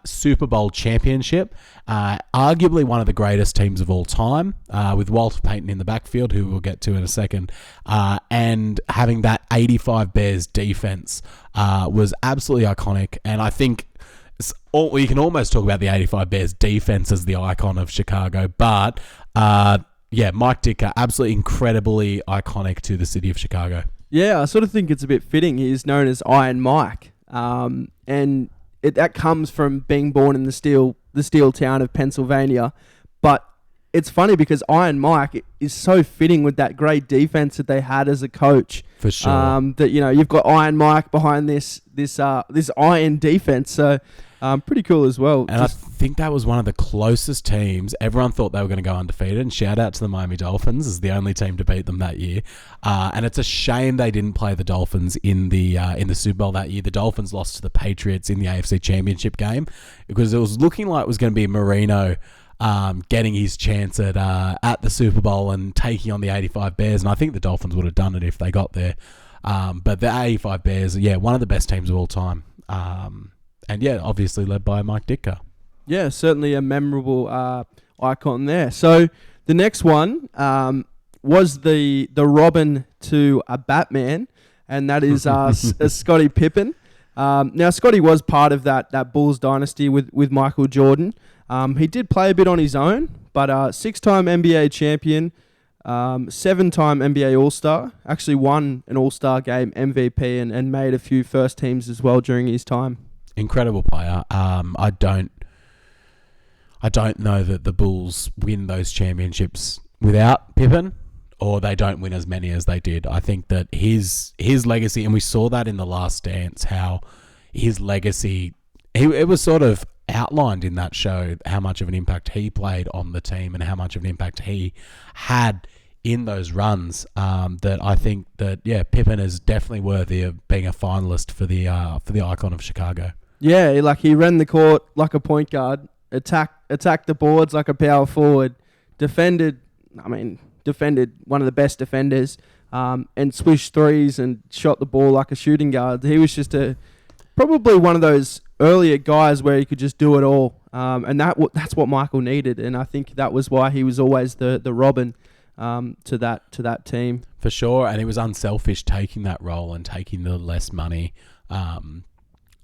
[SPEAKER 1] Super Bowl championship, arguably one of the greatest teams of all time, with Walter Payton in the backfield, who we'll get to in a second, and having that 85 Bears defense was absolutely iconic, and I think we can almost talk about the 85 Bears defense as the icon of Chicago, but yeah, Mike Ditka, absolutely incredibly iconic to the city of Chicago.
[SPEAKER 2] Yeah, I sort of think it's a bit fitting. He's known as Iron Mike, and that comes from being born in the steel town of Pennsylvania. But it's funny because Iron Mike is so fitting with that great defense that they had as a coach.
[SPEAKER 1] For sure.
[SPEAKER 2] That you've got Iron Mike behind this iron defense. So. Pretty cool as well.
[SPEAKER 1] And I think that was one of the closest teams. Everyone thought they were going to go undefeated. And shout out to the Miami Dolphins as the only team to beat them that year. And it's a shame they didn't play the Dolphins in the Super Bowl that year. The Dolphins lost to the Patriots in the AFC Championship game because it was looking like it was going to be Marino getting his chance at the Super Bowl and taking on the 85 Bears. And I think the Dolphins would have done it if they got there. But the 85 Bears, yeah, one of the best teams of all time. And yeah, obviously led by Mike Ditka.
[SPEAKER 2] Yeah, certainly a memorable icon there. So the next one was the Robin to a Batman, and that is Scottie Pippen. Now, Scottie was part of that Bulls dynasty with Michael Jordan. He did play a bit on his own, but 6-time NBA champion, 7-time NBA All-Star, actually won an All-Star game MVP and made a few first teams as well during his time.
[SPEAKER 1] Incredible player. I don't know that the Bulls win those championships without Pippen, or they don't win as many as they did. I think that his legacy, and we saw that in The Last Dance, how his legacy, it was sort of outlined in that show, how much of an impact he played on the team and how much of an impact he had in those runs, that I think that, yeah, Pippen is definitely worthy of being a finalist for the icon of Chicago.
[SPEAKER 2] Yeah, like he ran the court like a point guard, attacked the boards like a power forward, defended one of the best defenders, and swished threes and shot the ball like a shooting guard. He was just probably one of those earlier guys where he could just do it all, and that's what Michael needed, and I think that was why he was always the Robin to that team.
[SPEAKER 1] For sure, and he was unselfish taking that role and taking the less money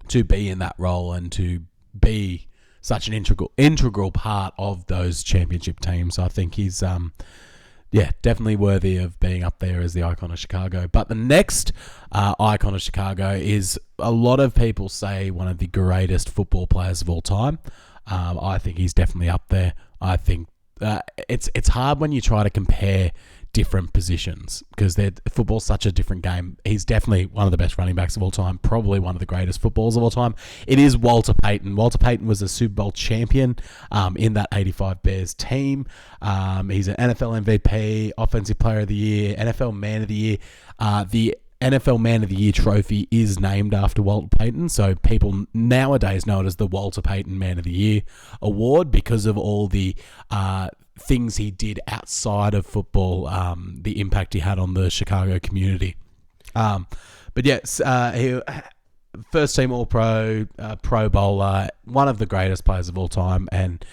[SPEAKER 1] to be in that role and to be such an integral part of those championship teams. So I think he's definitely worthy of being up there as the icon of Chicago. But the next icon of Chicago is, a lot of people say, one of the greatest football players of all time. I think he's definitely up there. I think it's hard when you try to compare different positions because football's such a different game. He's definitely one of the best running backs of all time, probably one of the greatest footballers of all time. It is Walter Payton. Walter Payton was a Super Bowl champion in that 85 Bears team. He's an NFL MVP, Offensive Player of the Year, NFL Man of the Year. The NFL Man of the Year trophy is named after Walter Payton, so people nowadays know it as the Walter Payton Man of the Year award because of all the things he did outside of football, the impact he had on the Chicago community. But yes, he first team All-Pro, Pro Bowler, one of the greatest players of all time, and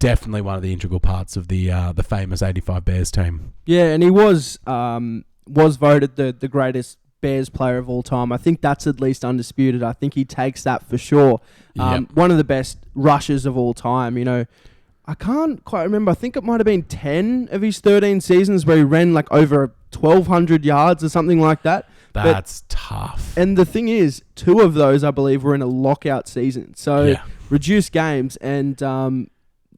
[SPEAKER 1] definitely one of the integral parts of the famous 85 Bears team. Yeah,
[SPEAKER 2] and he was voted the greatest Bears player of all time. I think that's at least undisputed. I think he takes that for sure. One of the best rushers of all time, I can't quite remember. I think it might have been 10 of his 13 seasons where he ran like over 1,200 yards or something like that.
[SPEAKER 1] That's tough.
[SPEAKER 2] And the thing is, 2 of those, I believe, were in a lockout season. So reduced games and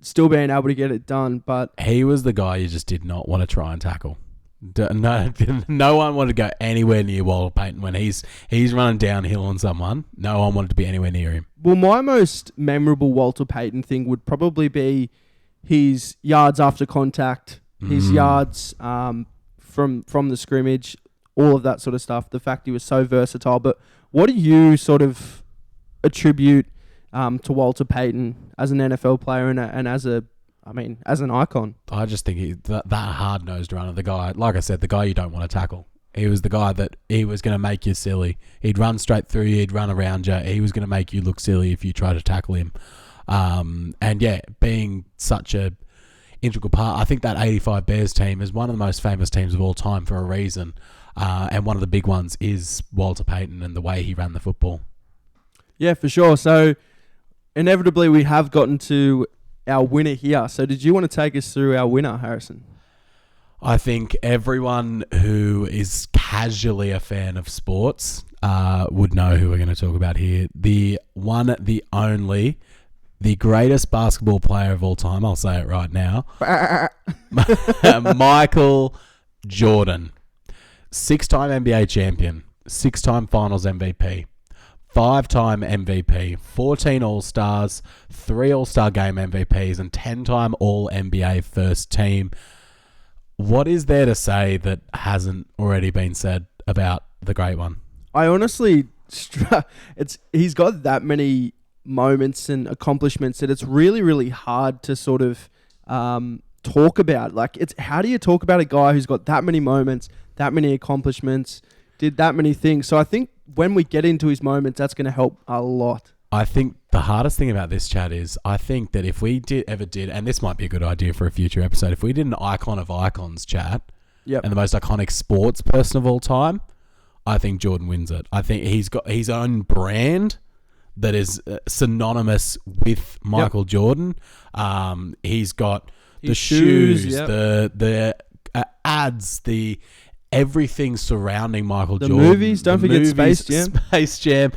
[SPEAKER 2] still being able to get it done. But
[SPEAKER 1] he was the guy you just did not want to try and tackle. No one wanted to go anywhere near Walter Payton when he's running downhill on someone. No one wanted to be anywhere near him.
[SPEAKER 2] Well, my most memorable Walter Payton thing would probably be his yards after contact, his yards from the scrimmage, all of that sort of stuff. The fact he was so versatile. But what do you sort of attribute to Walter Payton as an NFL player and as an icon?
[SPEAKER 1] I just think that hard-nosed runner, the guy, like I said, the guy you don't want to tackle. He was the guy that he was going to make you silly. He'd run straight through you. He'd run around you. He was going to make you look silly if you try to tackle him. And yeah, being such a integral part, I think that 85 Bears team is one of the most famous teams of all time for a reason. And one of the big ones is Walter Payton and the way he ran the football.
[SPEAKER 2] Yeah, for sure. So inevitably we have gotten to our winner here. So did you want to take us through our winner, Harrison?
[SPEAKER 1] I think everyone who is casually a fan of sports would know who we're going to talk about here. The one, the only, the greatest basketball player of all time, I'll say it right now, Michael Jordan. 6-time NBA champion, 6-time finals MVP, 5-time MVP, 14 All-Stars, 3 All-Star game MVPs, and 10-time All-NBA first team. What is there to say that hasn't already been said about the great one?
[SPEAKER 2] I honestly, he's got that many moments and accomplishments that it's really, really hard to sort of talk about. Like, how do you talk about a guy who's got that many moments, that many accomplishments, did that many things? So I think when we get into his moments, that's going to help a lot.
[SPEAKER 1] I think the hardest thing about this chat is I think that if we ever did, and this might be a good idea for a future episode, if we did an icon of icons chat and the most iconic sports person of all time, I think Jordan wins it. I think he's got his own brand that is synonymous with Michael Jordan. He's got the shoes, the ads, the everything surrounding Michael Jordan.
[SPEAKER 2] The movies, don't forget Space Jam.
[SPEAKER 1] Space Jam.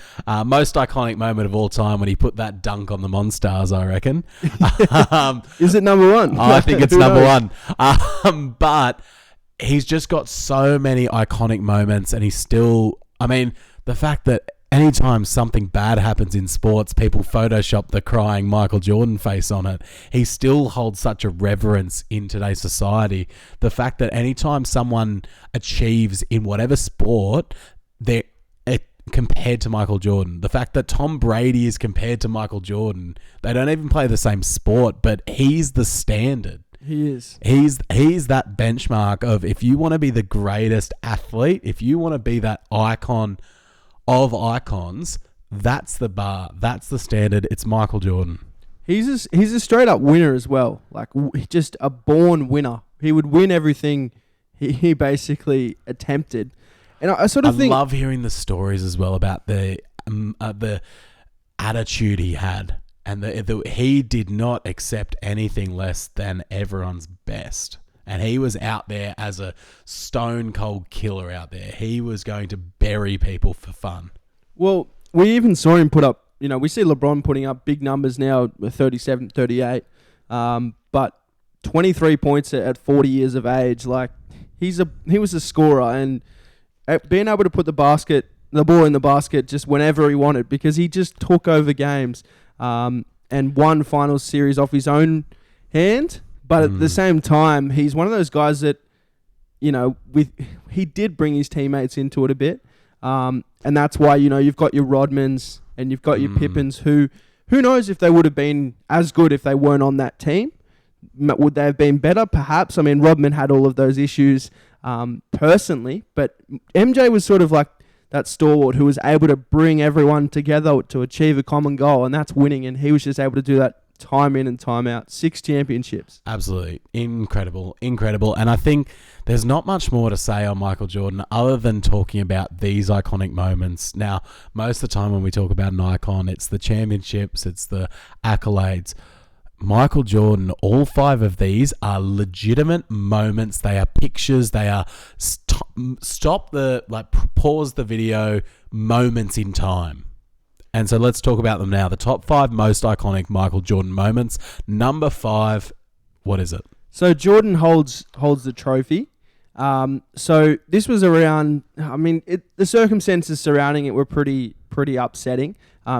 [SPEAKER 1] Most iconic moment of all time when he put that dunk on the Monstars, I reckon.
[SPEAKER 2] Is it number one?
[SPEAKER 1] I think it's number one. But he's just got so many iconic moments and he's still... I mean, the fact that anytime something bad happens in sports, people Photoshop the crying Michael Jordan face on it. He still holds such a reverence in today's society. The fact that anytime someone achieves in whatever sport, they're compared to Michael Jordan. The fact that Tom Brady is compared to Michael Jordan. They don't even play the same sport, but he's the standard.
[SPEAKER 2] He is.
[SPEAKER 1] He's that benchmark of if you want to be the greatest athlete, if you want to be that icon of icons, that's the bar, that's the standard. It's Michael Jordan.
[SPEAKER 2] He's a straight up winner as well. Like just a born winner. He would win everything he basically attempted. And I sort of think
[SPEAKER 1] I love hearing the stories as well about the attitude he had, and he did not accept anything less than everyone's best. And he was out there as a stone cold killer out there. He was going to bury people for fun.
[SPEAKER 2] Well, we even saw him put up, we see LeBron putting up big numbers now, 37, 38. But 23 points at 40 years of age. Like, he was a scorer, and being able to put the ball in the basket just whenever he wanted, because he just took over games and won finals series off his own hand. But at the same time, he's one of those guys that, he did bring his teammates into it a bit. And that's why, you've got your Rodmans and you've got your Pippins who knows if they would have been as good if they weren't on that team. Would they have been better? Perhaps. I mean, Rodman had all of those issues personally, but MJ was sort of like that stalwart who was able to bring everyone together to achieve a common goal, and that's winning. And he was just able to do that time in and time out. 6 championships.
[SPEAKER 1] Absolutely. Incredible. And I think there's not much more to say on Michael Jordan other than talking about these iconic moments. Now, most of the time when we talk about an icon, it's the championships, it's the accolades. Michael Jordan, all 5 of these are legitimate moments. They are pictures. They are pause the video moments in time. And so let's talk about them now. The top 5 most iconic Michael Jordan moments. Number 5, what is it?
[SPEAKER 2] So Jordan holds the trophy. So this was around, the circumstances surrounding it were pretty upsetting.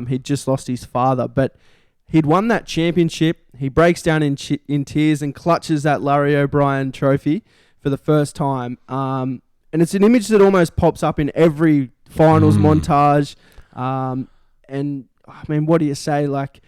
[SPEAKER 2] He'd just lost his father, but he'd won that championship. He breaks down in tears and clutches that Larry O'Brien trophy for the first time. And it's an image that almost pops up in every finals montage. And I mean, what do you say? Like,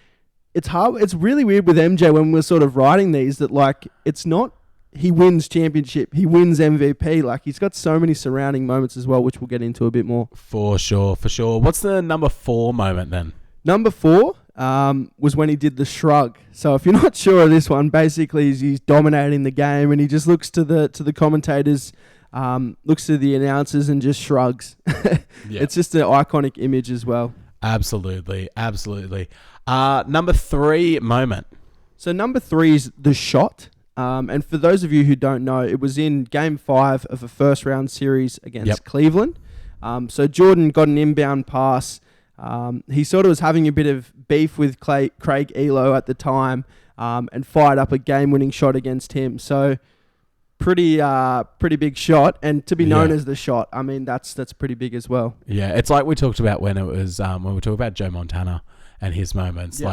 [SPEAKER 2] it's hard. It's really weird with MJ when we're sort of writing these that, like, it's not he wins championship, he wins MVP. Like, he's got so many surrounding moments as well, which we'll get into a bit more.
[SPEAKER 1] For sure. What's the number 4 moment then?
[SPEAKER 2] Number 4 was when he did the shrug. So if you're not sure of this one, basically he's dominating the game and he just looks to the commentators, looks to the announcers and just shrugs.
[SPEAKER 1] Yeah.
[SPEAKER 2] It's just an iconic image as well.
[SPEAKER 1] Absolutely. Number 3 moment.
[SPEAKER 2] So number 3 is the shot. And for those of you who don't know, it was in Game 5 of a first-round series against Cleveland. So Jordan got an inbound pass. He sort of was having a bit of beef with Craig Elo at the time and fired up a game-winning shot against him. So pretty big shot. And to be known as the shot, I mean, that's pretty big as well. Yeah,
[SPEAKER 1] it's like we talked about when it was when we talked about Joe Montana and his moments.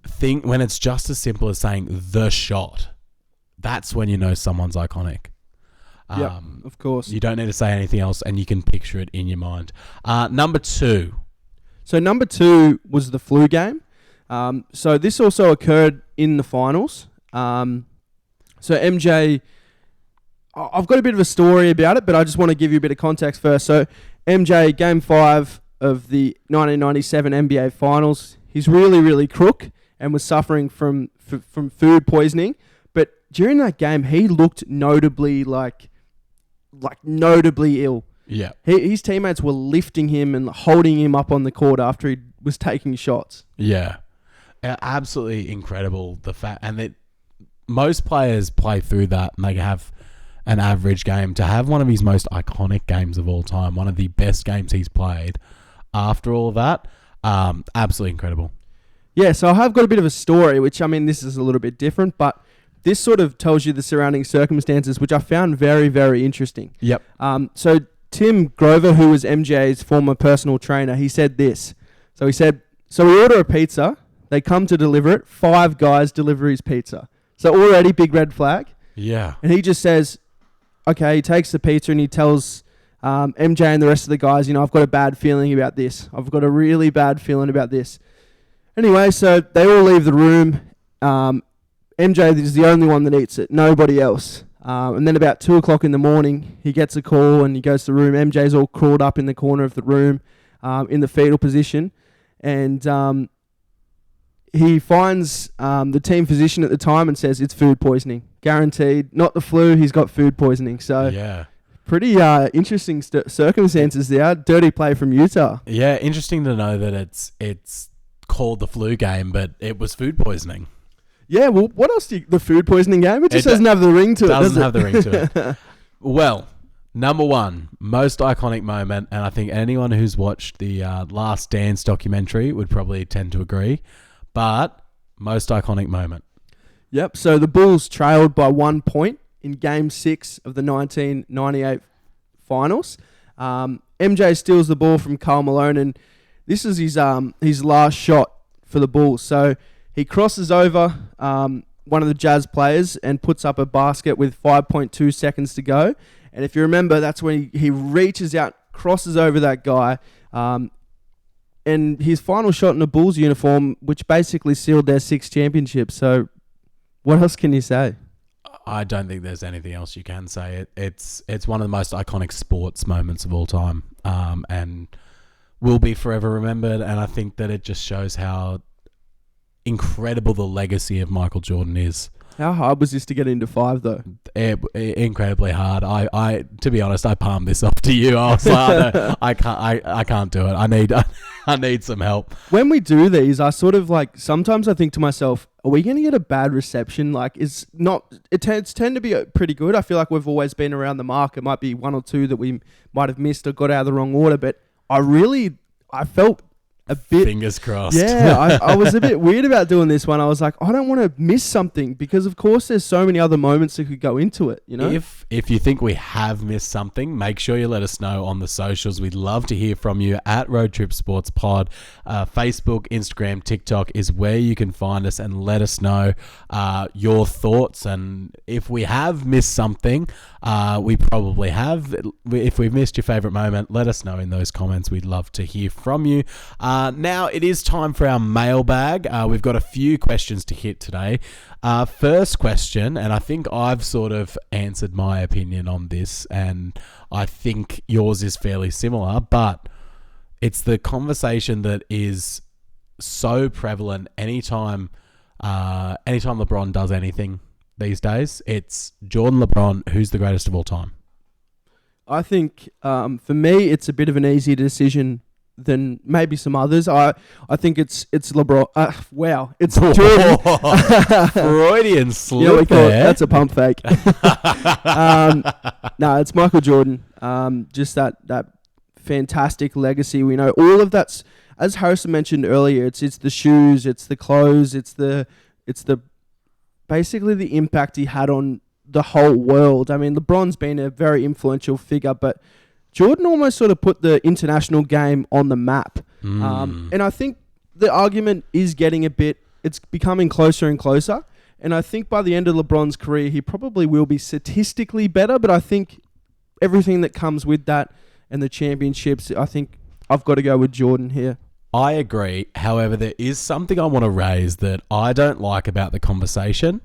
[SPEAKER 1] Think when it's just as simple as saying the shot. That's when you know someone's iconic.
[SPEAKER 2] Of course.
[SPEAKER 1] You don't need to say anything else, and you can picture it in your mind. Number 2.
[SPEAKER 2] So number 2 was the flu game. So this also occurred in the finals. So MJ, I've got a bit of a story about it, but I just want to give you a bit of context first. So MJ, Game 5 of the 1997 NBA Finals, he's really, really crook and was suffering from food poisoning. But during that game, he looked notably notably ill.
[SPEAKER 1] Yeah.
[SPEAKER 2] His teammates were lifting him and holding him up on the court after he was taking shots.
[SPEAKER 1] Yeah. Absolutely incredible. Most players play through that and they have an average game. To have one of his most iconic games of all time, one of the best games he's played after all of that, absolutely incredible.
[SPEAKER 2] Yeah, so I have got a bit of a story, which, I mean, this is a little bit different, but this sort of tells you the surrounding circumstances, which I found very, very interesting.
[SPEAKER 1] Yep.
[SPEAKER 2] So Tim Grover, who was MJ's former personal trainer, he said this. So he said, so we order a pizza, they come to deliver it, 5 guys deliver his pizza. So already big red flag.
[SPEAKER 1] Yeah.
[SPEAKER 2] And he just says, okay, he takes the pizza and he tells MJ and the rest of the guys, I've got a bad feeling about this. I've got a really bad feeling about this. Anyway, so they all leave the room. MJ is the only one that eats it, nobody else. And then about 2 o'clock in the morning, he gets a call and he goes to the room. MJ's all crawled up in the corner of the room in the fetal position. And he finds the team physician at the time and says it's food poisoning. Guaranteed, not the flu, he's got food poisoning. So
[SPEAKER 1] yeah.
[SPEAKER 2] Pretty interesting circumstances there. Dirty play from Utah.
[SPEAKER 1] Yeah, interesting to know that it's called the flu game, but it was food poisoning.
[SPEAKER 2] Yeah, well, what else the food poisoning game? It just doesn't have the ring to it, does it?
[SPEAKER 1] Doesn't have the ring to it. Well, number 1, most iconic moment, and I think anyone who's watched the Last Dance documentary would probably tend to agree, but most iconic moment.
[SPEAKER 2] Yep, so the Bulls trailed by 1 point in Game 6 of the 1998 Finals. MJ steals the ball from Karl Malone, and this is his last shot for the Bulls. So he crosses over one of the Jazz players and puts up a basket with 5.2 seconds to go. And if you remember, that's when he reaches out, crosses over that guy, and his final shot in a Bulls uniform, which basically sealed their 6th championship. So what else can you say?
[SPEAKER 1] I don't think there's anything else you can say. It's one of the most iconic sports moments of all time, and will be forever remembered. And I think that it just shows how incredible the legacy of Michael Jordan is.
[SPEAKER 2] How hard was this to get into 5 though?
[SPEAKER 1] Incredibly hard. I to be honest, I palmed this off to you. I was like, I can't do it. I need some help.
[SPEAKER 2] When we do these, I sort of sometimes I think to myself, are we going to get a bad reception? Like, it's tend to be pretty good. I feel like we've always been around the mark. It might be one or two that we might have missed or got out of the wrong order, but I felt a bit...
[SPEAKER 1] Fingers crossed.
[SPEAKER 2] Yeah, I was a bit weird about doing this one. I was like, I don't want to miss something because, of course, there's so many other moments that could go into it, you know?
[SPEAKER 1] If you think we have missed something, make sure you let us know on the socials. We'd love to hear from you at Road Trip Sports Pod. Facebook, Instagram, TikTok is where you can find us and let us know your thoughts. And if we have missed something, we probably have. If we've missed your favourite moment, let us know in those comments. We'd love to hear from you. Now it is time for our mailbag. We've got a few questions to hit today. First question, and I think I've sort of answered my opinion on this, and I think yours is fairly similar, but it's the conversation that is so prevalent anytime LeBron does anything these days. It's Jordan LeBron, who's the greatest of all time.
[SPEAKER 2] I think for me, it's a bit of an easier decision than maybe some others. I think it's LeBron. Wow, it's Jordan.
[SPEAKER 1] Freudian slip.
[SPEAKER 2] Yeah, we call it, that's a pump fake. No, it's Michael Jordan. Just that fantastic legacy. We know all of that's, as Harrison mentioned earlier. It's the shoes, it's the clothes, it's the basically the impact he had on the whole world. I mean, LeBron's been a very influential figure, but Jordan almost sort of put the international game on the map. And I think the argument is it's becoming closer and closer. And I think by the end of LeBron's career, he probably will be statistically better. But I think everything that comes with that and the championships, I think I've got to go with Jordan here.
[SPEAKER 1] I agree. However, there is something I want to raise that I don't like about the conversation.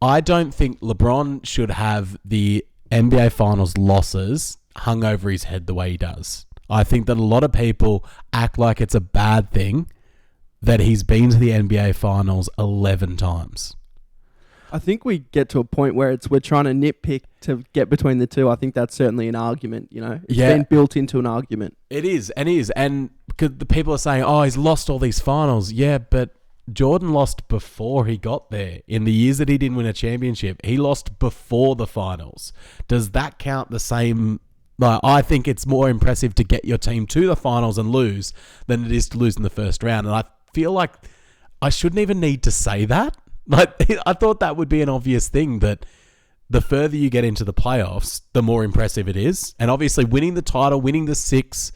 [SPEAKER 1] I don't think LeBron should have the NBA Finals losses hung over his head the way he does. I think that a lot of people act like it's a bad thing that he's been to the NBA Finals 11 times.
[SPEAKER 2] I think we get to a point where we're trying to nitpick to get between the two. I think that's certainly an argument, you know. It's been built into an argument.
[SPEAKER 1] It is. And because the people are saying, oh, he's lost all these finals. Yeah, but Jordan lost before he got there. In the years that he didn't win a championship, he lost before the finals. Does that count the same? Like, I think it's more impressive to get your team to the finals and lose than it is to lose in the first round. And I feel like I shouldn't even need to say that. Like, I thought that would be an obvious thing, that the further you get into the playoffs, the more impressive it is. And obviously winning the title, winning the 6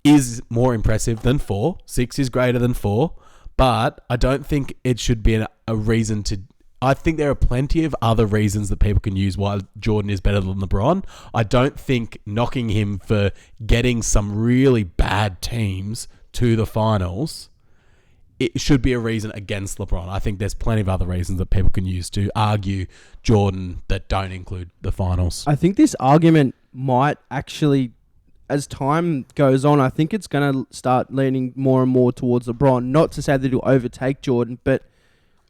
[SPEAKER 1] is more impressive than 4. 6 is greater than 4. But I don't think it should be a reason to... I think there are plenty of other reasons that people can use why Jordan is better than LeBron. I don't think knocking him for getting some really bad teams to the finals, it should be a reason against LeBron. I think there's plenty of other reasons that people can use to argue Jordan that don't include the finals.
[SPEAKER 2] I think this argument might actually, as time goes on, I think it's going to start leaning more and more towards LeBron. Not to say that he'll overtake Jordan, but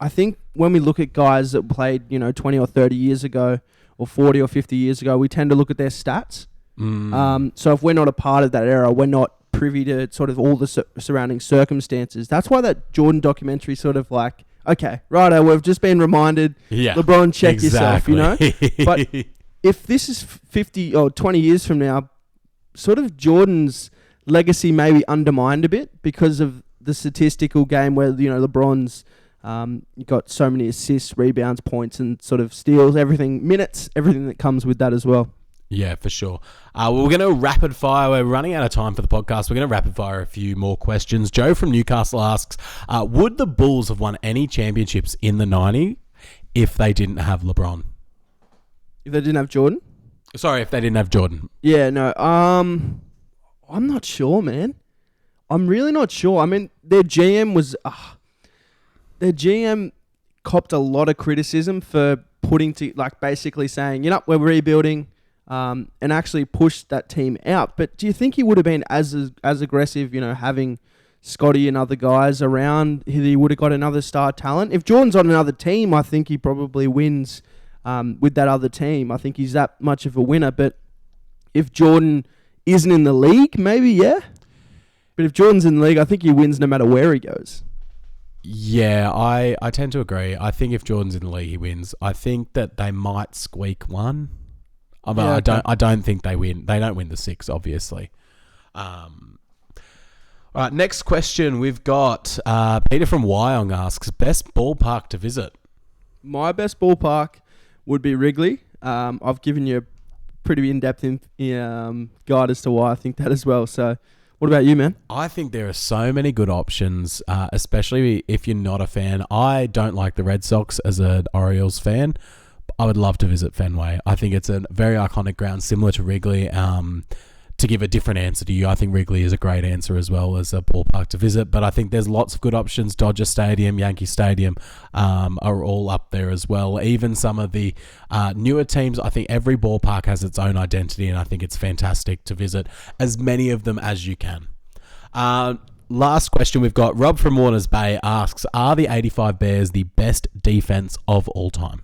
[SPEAKER 2] I think when we look at guys that played, 20 or 30 years ago or 40 or 50 years ago, we tend to look at their stats. So if we're not a part of that era, we're not privy to sort of all the surrounding circumstances. That's why that Jordan documentary sort of like, okay, righto, we've just been reminded, LeBron, check yourself, But if this is 50 or 20 years from now, sort of Jordan's legacy may be undermined a bit because of the statistical game where, LeBron's got so many assists, rebounds, points, and sort of steals, minutes, everything that comes with that as well.
[SPEAKER 1] Yeah, for sure. We're going to rapid fire. We're running out of time for the podcast. We're going to rapid fire a few more questions. Joe from Newcastle asks, would the Bulls have won any championships in the 90s if they didn't have LeBron?
[SPEAKER 2] If they didn't have Jordan?
[SPEAKER 1] Sorry, if they didn't have Jordan.
[SPEAKER 2] Yeah, no. I'm not sure, man. I'm really not sure. I mean, their GM copped a lot of criticism for basically saying, we're rebuilding, and actually pushed that team out. But do you think he would have been as aggressive, having Scotty and other guys around? He would have got another star talent. If Jordan's on another team, I think he probably wins with that other team. I think he's that much of a winner. But if Jordan isn't in the league, maybe, yeah. But if Jordan's in the league, I think he wins no matter where he goes.
[SPEAKER 1] Yeah, I tend to agree. I think if Jordan's in the league, he wins. I think that they might squeak one. I don't think they win. They don't win the 6, obviously. All right, next question we've got Peter from Wyong asks, best ballpark to visit?
[SPEAKER 2] My best ballpark would be Wrigley. I've given you a pretty in-depth guide as to why I think that as well. So what about you, man?
[SPEAKER 1] I think there are so many good options, especially if you're not a fan. I don't like the Red Sox as an Orioles fan. I would love to visit Fenway. I think it's a very iconic ground, similar to Wrigley. To give a different answer to you, I think Wrigley is a great answer as well as a ballpark to visit. But I think there's lots of good options. Dodger Stadium, Yankee Stadium are all up there as well. Even some of the newer teams, I think every ballpark has its own identity, and I think it's fantastic to visit as many of them as you can. Last question we've got. Rob from Warners Bay asks, are the 85 Bears the best defense of all time?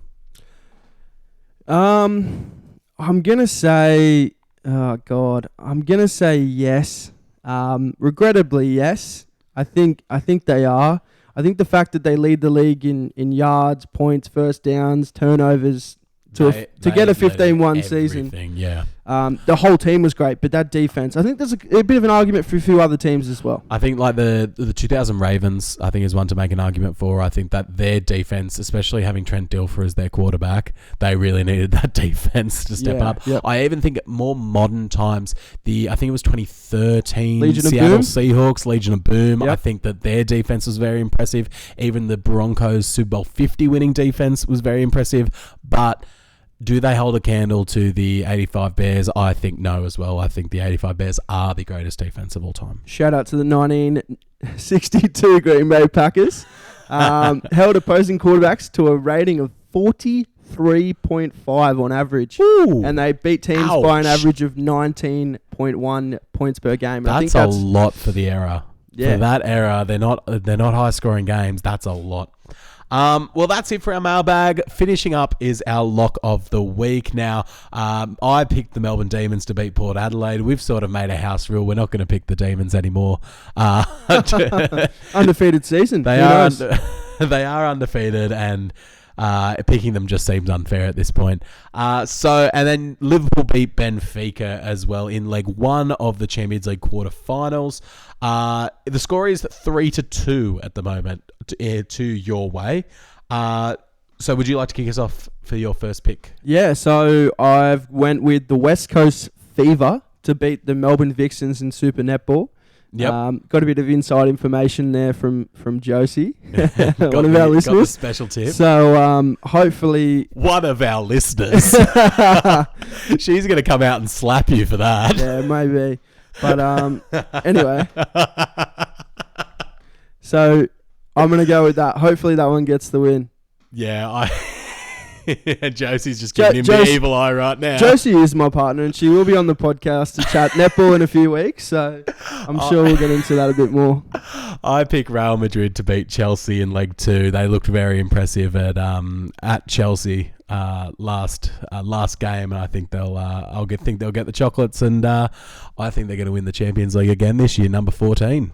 [SPEAKER 2] I'm going to say... Oh, God. I'm going to say yes. Regrettably, yes. I think they are. I think the fact that they lead the league in yards, points, first downs, turnovers, to get a 15-1 season.
[SPEAKER 1] Yeah.
[SPEAKER 2] The whole team was great, but that defense, I think there's a bit of an argument for a few other teams as well.
[SPEAKER 1] I think like the 2000 Ravens, I think is one to make an argument for. I think that their defense, especially having Trent Dilfer as their quarterback, they really needed that defense to step up. Yep. I even think at more modern times, I think it was 2013
[SPEAKER 2] Legion
[SPEAKER 1] Seattle
[SPEAKER 2] of Boom.
[SPEAKER 1] Seahawks, Legion of Boom.
[SPEAKER 2] Yep.
[SPEAKER 1] I think that their defense was very impressive. Even the Broncos Super Bowl 50 winning defense was very impressive, but do they hold a candle to the 85 Bears? I think no as well. I think the 85 Bears are the greatest defense of all time.
[SPEAKER 2] Shout out to the 1962 Green Bay Packers. Held opposing quarterbacks to a rating of 43.5 on average.
[SPEAKER 1] Ooh,
[SPEAKER 2] and they beat teams by an average of 19.1 points per game.
[SPEAKER 1] That's a lot for the era.
[SPEAKER 2] Yeah.
[SPEAKER 1] For that era, they're not high scoring games. That's a lot. Well, that's it for our mailbag. Finishing up is our lock of the week. Now, I picked the Melbourne Demons to beat Port Adelaide. We've sort of made a house rule. We're not going to pick the Demons anymore.
[SPEAKER 2] Undefeated season.
[SPEAKER 1] They are undefeated, and picking them just seems unfair at this point. And then Liverpool beat Benfica as well in leg 1 of the Champions League quarterfinals. The score is 3-2 at the moment to your way. So would you like to kick us off for your first pick?
[SPEAKER 2] Yeah, so I've went with the West Coast Fever to beat the Melbourne Vixens in Super Netball.
[SPEAKER 1] Yep.
[SPEAKER 2] Got a bit of inside information there from Josie, one
[SPEAKER 1] of
[SPEAKER 2] our listeners.
[SPEAKER 1] Got the special tip.
[SPEAKER 2] So hopefully...
[SPEAKER 1] One of our listeners. She's going to come out and slap you for that.
[SPEAKER 2] Yeah, maybe. But anyway. So I'm going to go with that. Hopefully that one gets the win.
[SPEAKER 1] Yeah, Josie's just giving him the evil eye right now.
[SPEAKER 2] Josie is my partner, and she will be on the podcast to chat netball in a few weeks, so I'm sure we'll get into that a bit more.
[SPEAKER 1] I pick Real Madrid to beat Chelsea in leg 2. They looked very impressive at Chelsea last game, and I think they'll get the chocolates, and I think they're going to win the Champions League again this year, number 14.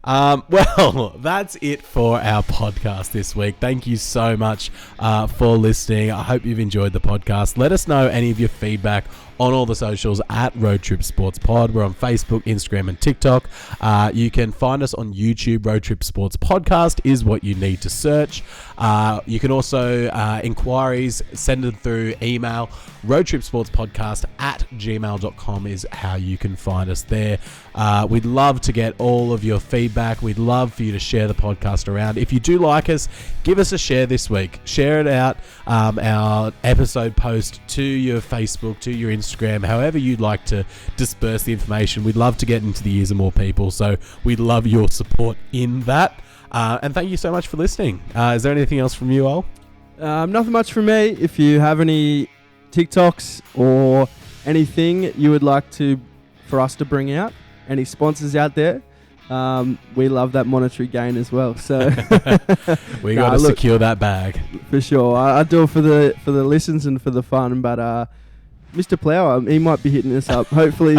[SPEAKER 1] Well, that's it for our podcast this week. Thank you so much for listening. I hope you've enjoyed the podcast. Let us know any of your feedback on all the socials at Road Trip Sports Pod. We're on Facebook, Instagram, and TikTok. You can find us on YouTube. Road Trip Sports Podcast is what you need to search. You can also inquiries, send them through email. roadtripsportspodcast@gmail.com is how you can find us there. We'd love to get all of your feedback. We'd love for you to share the podcast around. If you do like us, give us a share this week. Share it out, our episode post to your Facebook, to your Instagram, however you'd like to disperse the information. We'd love to get into the ears of more people, so we'd love your support in that. And thank you so much for listening. Is there anything else from you, Ol?
[SPEAKER 2] Nothing much from me. If you have any TikToks or anything you would like for us to bring out, any sponsors out there, we love that monetary gain as well. So
[SPEAKER 1] we got to secure that bag
[SPEAKER 2] for sure. I do it for the listens and for the fun. But Mr. Plower, he might be hitting us up. Hopefully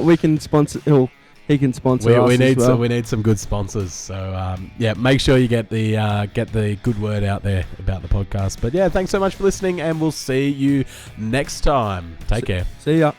[SPEAKER 2] we can sponsor. He'll he can sponsor us
[SPEAKER 1] we need
[SPEAKER 2] as well.
[SPEAKER 1] we need some good sponsors. So make sure you get the good word out there about the podcast. But yeah, thanks so much for listening, and we'll see you next time. Take care.
[SPEAKER 2] See ya.